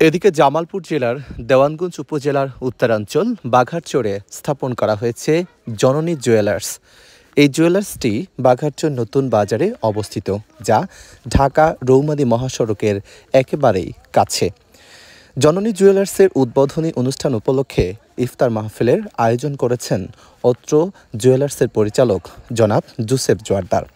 এদিকে জামালপুর জেলার দেওয়ানগঞ্জ উপজেলার উত্তরাঞ্চল বাঘারচরে স্থাপন করা হয়েছে জননী জুয়েলার্স। এই জুয়েলার্সটি বাঘারচর নতুন বাজারে অবস্থিত, যা ঢাকা রৌমারী মহাসড়কের একেবারেই কাছে। জননী জুয়েলার্সের উদ্বোধনী অনুষ্ঠান উপলক্ষে ইফতার মাহফিলের আয়োজন করেছেন অত্র জুয়েলার্সের পরিচালক জনাব জোসেফ জোয়ারদার।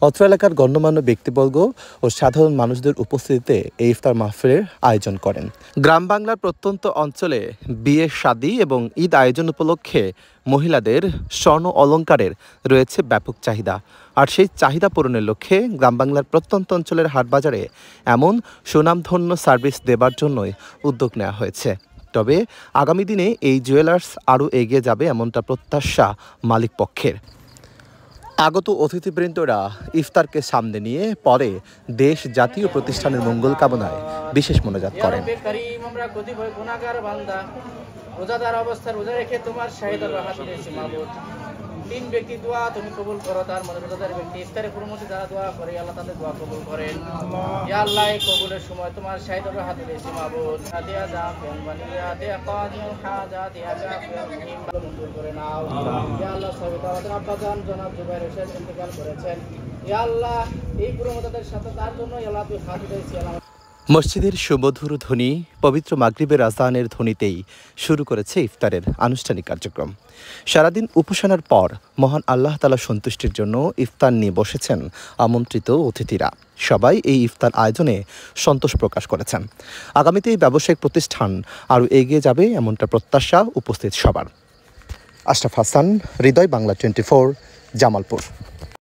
অত্র এলাকার গণ্যমান্য ব্যক্তিবর্গ ও সাধারণ মানুষদের উপস্থিতিতে এই ইফতার মাহফিলের আয়োজন করেন। গ্রাম বাংলার প্রত্যন্ত অঞ্চলে বিয়ে, শাদী এবং ঈদ আয়োজন উপলক্ষে মহিলাদের স্বর্ণ অলংকারের রয়েছে ব্যাপক চাহিদা। আর সেই চাহিদা পূরণের লক্ষ্যে গ্রাম বাংলার প্রত্যন্ত অঞ্চলের হাটবাজারে এমন সুনামধন্য সার্ভিস দেবার জন্যই উদ্যোগ নেওয়া হয়েছে। তবে আগামী দিনে এই জুয়েলার্স আরও এগিয়ে যাবে এমনটা প্রত্যাশা মালিক পক্ষের। আগত অতিথিবৃন্দরা ইফতারকে সামনে নিয়ে পরে দেশ জাতীয় প্রতিষ্ঠানের মঙ্গল কামনায় বিশেষ মোনাজাত করেন। রোজাদার অবস্থায় রোজা রেখে তোমার শাহিদার হাত দিয়েছি মাবুদ। তিন ব্যক্তি দোয়া তুমি কবুল করো, তার মধ্যে রোজাদার ব্যক্তি ইফতারের পূর্ববর্তী যারা দোয়া করে আল্লাহ তাদের দোয়া কবুল করেন। ইয়া আল্লাহ, এই কবুলের সময় তোমার শাহিদার হাত দিয়েছি মাবুদ। দিয়া জাফিয়ান বানিয়া দিয়া কাদিয়াল হাজা দিয়া জাফিয়ান মঞ্জুর করে নাও। ইয়া আল্লাহ, সবিতাওয়াতের আব্বাজান জনাব জুবাইর হোসেন ইন্তেকাল করেছেন। ইয়া আল্লাহ, এই পূর্ববর্তীদের সাথে তার জন্য আল্লাহ তুই হাত দিয়েছি। মসজিদের সুমধুর ধ্বনি, পবিত্র মাগরিবের আজানের ধ্বনিতেই শুরু করেছে ইফতারের আনুষ্ঠানিক কার্যক্রম। সারাদিন উপাসনার পর মহান আল্লাহ তাআলা সন্তুষ্টির জন্য ইফতার নিয়ে বসেছেন আমন্ত্রিত অতিথিরা। সবাই এই ইফতার আয়োজনে সন্তোষ প্রকাশ করেছেন। আগামীতে এই ব্যবসায়িক প্রতিষ্ঠান আরও এগিয়ে যাবে এমনটা প্রত্যাশা উপস্থিত সবার। আশরাফ হাসান, হৃদয় বাংলা 24, জামালপুর।